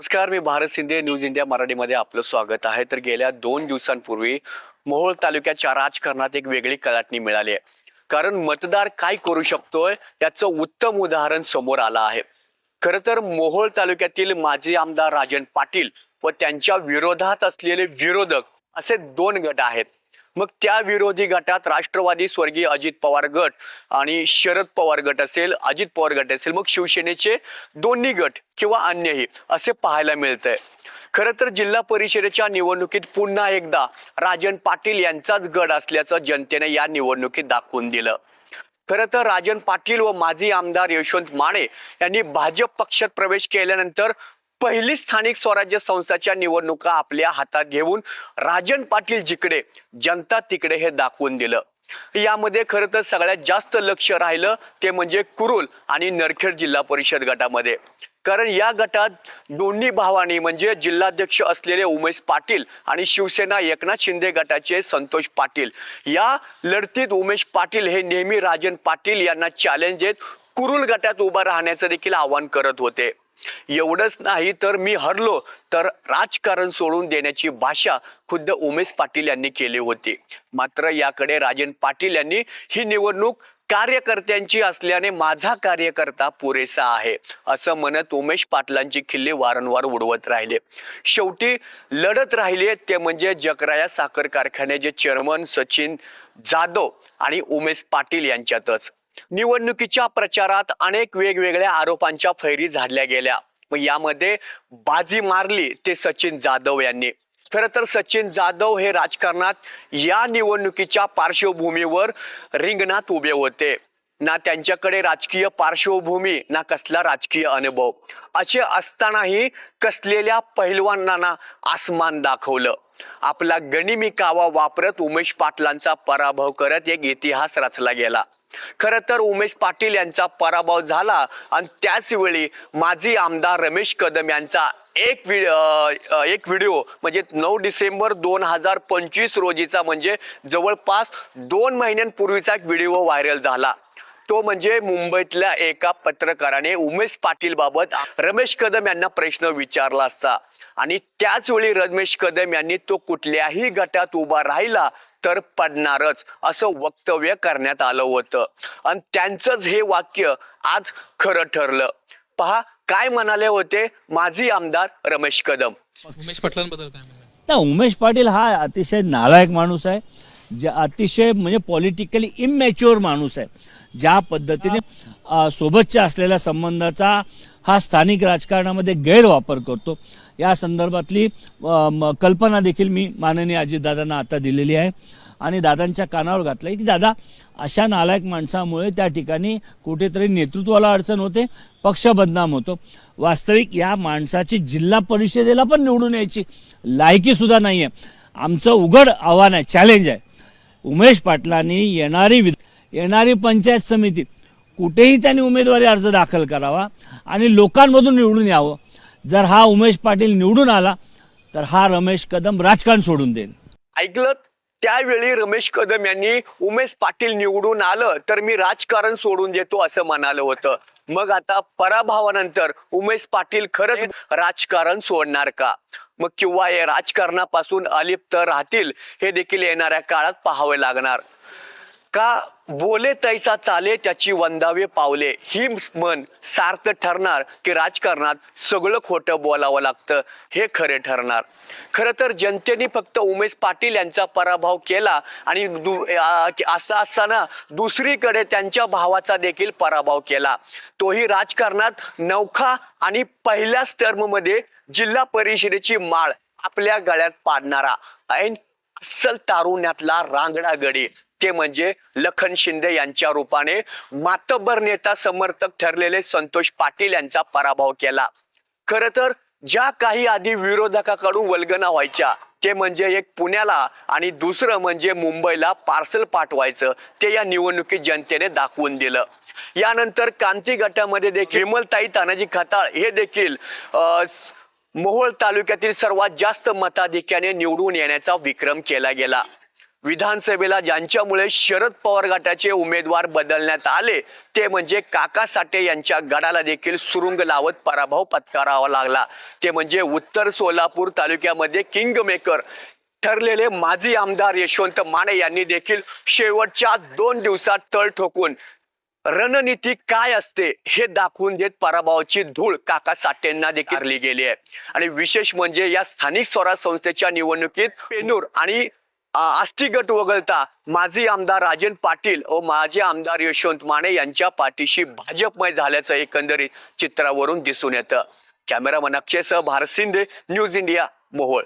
नमस्कार, मी Bharat Shinde, news India मराठीमध्ये आपलं स्वागत आहे. तर गेल्या 2 दिवसांपूर्वी मोहोळ तालुक्याच्या राजकारणात एक वेगळी कलाटणी मिळाली आहे. कारण मतदार काय करू शकतोय याचं उत्तम उदाहरण समोर आलं आहे. खरं तर मोहोळ तालुक्यातील माजी आमदार राजन पाटील व त्यांच्या विरोधात असलेले विरोधक असे 2 गट आहेत. मग त्या विरोधी गटात राष्ट्रवादी स्वर्गीय अजित पवार गट आणि शरद पवार गट असेल, अजित पवार गट असेल, मग शिवसेनेचे दोन्ही गट किंवा अन्यही असे पाहायला मिळतंय. खरं तर जिल्हा परिषदेच्या निवडणुकीत पुन्हा एकदा राजन पाटील यांचाच गड असल्याचं जनतेने या निवडणुकीत दाखवून दिलं. खरं तर राजन पाटील व माजी आमदार यशवंत माने यांनी भाजप पक्षात प्रवेश केल्यानंतर पहिली स्थानिक स्वराज्य संस्थाच्या निवडणुका आपल्या हातात घेऊन राजन पाटील जिकडे जनता तिकडे हे दाखवून दिलं. यामध्ये खरं तर सगळ्यात जास्त लक्ष राहिलं ते म्हणजे कुरुल आणि नरखेड जिल्हा परिषद गटामध्ये. कारण या गटात दोन्ही भावांनी म्हणजे जिल्हाध्यक्ष असलेले उमेश पाटील आणि शिवसेना एकनाथ शिंदे गटाचे संतोष पाटील या लढतीत उमेश पाटील हे नेहमी राजन पाटील यांना चॅलेंज देत कुरुल गटात उभा राहण्याचं देखील आवाहन करत होते. एवढंच नाही तर मी हरलो तर राजकारण सोडून देण्याची भाषा खुद्द उमेश पाटील यांनी केली होती. मात्र याकडे राजन पाटील यांनी ही निवडणूक कार्यकर्त्यांची असल्याने माझा कार्यकर्ता पुरेसा आहे असं म्हणत उमेश पाटलांची खिल्ली वारंवार उडवत राहिले. शेवटी लढत राहिले ते म्हणजे जकराया साखर कारखान्याचे चेअरमन सचिन जाधव आणि उमेश पाटील यांच्यातच. निवडणुकीच्या प्रचारात अनेक वेगवेगळ्या आरोपांच्या फैरी झाडल्या गेल्या. मग यामध्ये बाजी मारली ते सचिन जाधव यांनी. खरं तर सचिन जाधव हे राजकारणात या निवडणुकीच्या पार्श्वभूमीवर रिंगणात उभे होते. ना त्यांच्याकडे राजकीय पार्श्वभूमी ना कसला राजकीय अनुभव. असे असतानाही कसलेल्या पैलवानांना आसमान दाखवलं. आपला गनिमी कावा वापरत उमेश पाटलांचा पराभव करत एक इतिहास रचला गेला. खरं तर उमेश पाटील यांचा पराभव झाला आणि त्याच वेळी माजी आमदार रमेश कदम यांचा एक व्हिडिओ म्हणजे 9 डिसेंबर 2025 रोजीचा म्हणजे जवळपास 2 महिन्यांपूर्वीचा एक व्हिडिओ व्हायरल झाला. तो म्हणजे मुंबईतल्या एका पत्रकाराने उमेश पाटील बाबत रमेश कदम यांना प्रश्न विचारला असता आणि त्याच वेळी रमेश कदम यांनी तो कुठल्याही गटात उभा राहिला तर पडणारच असं वक्तव्य करण्यात आलं होतं. आणि त्यांचंच हे वाक्य आज खरं ठरलं. पहा काय म्हणाले होते माजी आमदार रमेश कदम. उमेश पाटलांबद्दल काय म्हणणार? ना उमेश पाटील हा अतिशय नालायक माणूस आहे, जे अतिशय म्हणजे पॉलिटिकली इमॅच्युअर माणूस आहे. ज्या पद्धतीने सोबतच्या असलेल्या संबंधाचा हा स्थानिक राजकारणामध्ये गैरवापर करतो या संदर्भातली कल्पना देखील मी माननीय अजितदादांना आता दिलेली आहे आणि दादांच्या कानावर घातलंय की दादा अशा नालायक माणसामुळे त्या ठिकाणी कुठेतरी नेतृत्वाला अडचण होते, पक्ष बदनाम होतो. वास्तविक या माणसाची जिल्हा परिषदेला पण निवडून यायची लायकी सुद्धा नाहीये. आमचं उघड आव्हान आहे, चॅलेंज आहे. उमेश पाटलांनी येणारी पंचायत समिती कुठेही त्यांनी उमेदवारी अर्ज दाखल करावा आणि लोकांमधून निवडून यावं. जर हा उमेश पाटील निवडून आला तर हा रमेश कदम राजकारण सोडून देईल. ऐकलं? त्यावेळी रमेश कदम यांनी उमेश पाटील निवडून आलं तर मी राजकारण सोडून देतो असं म्हणालं होतं. मग आता पराभवानंतर उमेश पाटील खरंच राजकारण सोडणार का? मग किंवा हे राजकारणापासून अलिप्त राहतील हे देखील येणाऱ्या काळात पाहावे लागणार. का बोले तैसा चाले त्याची वंदावे पावले ही म्हण सार्थ ठरणार की राजकारणात सगळं खोटं बोलावं लागतं हे खरे ठरणार. खरं तर जनतेने फक्त उमेश पाटील यांचा पराभव केला आणि असं असताना दुसरीकडे त्यांच्या भावाचा देखील पराभव केला. तोही राजकारणात नवखा आणि पहिल्याच टर्ममध्ये जिल्हा परिषदेची माळ आपल्या गळ्यात पाडणारा ऐन अस्सल तारुण्यातला रांगडा गडी ते म्हणजे लखन शिंदे यांच्या रूपाने मातब्बर नेता समर्थक ठरलेले संतोष पाटील यांचा पराभव केला. खरं तर ज्या काही आधी विरोधकाकडून वल्गना व्हायच्या ते म्हणजे एक पुण्याला आणि दुसरं म्हणजे मुंबईला पार्सल पाठवायचं ते या निवडणुकीत जनतेने दाखवून दिलं. यानंतर कांती गटामध्ये देखील विमलताई तानाजी खताळ हे देखील मोहोळ तालुक्यातील सर्वात जास्त मताधिक्याने निवडून येण्याचा विक्रम केला गेला. विधानसभेला ज्यांच्यामुळे शरद पवार गटाचे उमेदवार बदलण्यात आले ते म्हणजे काका साठे यांच्या गडाला देखील सुरुंग लावत पराभव पत्करावा लागला। ते म्हणजे उत्तर सोलापूर तालुक्यामध्ये किंग मेकर ठरलेले माजी आमदार यशवंत माने यांनी देखील शेवटच्या 2 दिवसात तळ ठोकून रणनीती काय असते हे दाखवून देत पराभवाची धूळ काका साठेंना देखील मारली गेली आहे। आणि विशेष म्हणजे या स्थानिक स्वराज संस्थेच्या निवडणुकीत पेनूर आणि आष्टी गट वगळता माजी आमदार राजन पाटील व माजी आमदार यशवंत माने यांच्या पाठीशी भाजपमय झाल्याचं एकंदरीत चित्रावरून दिसून येतं। कॅमेरामन अक्षयसह भारत शिंदे, न्यूज इंडिया, मोहोळ।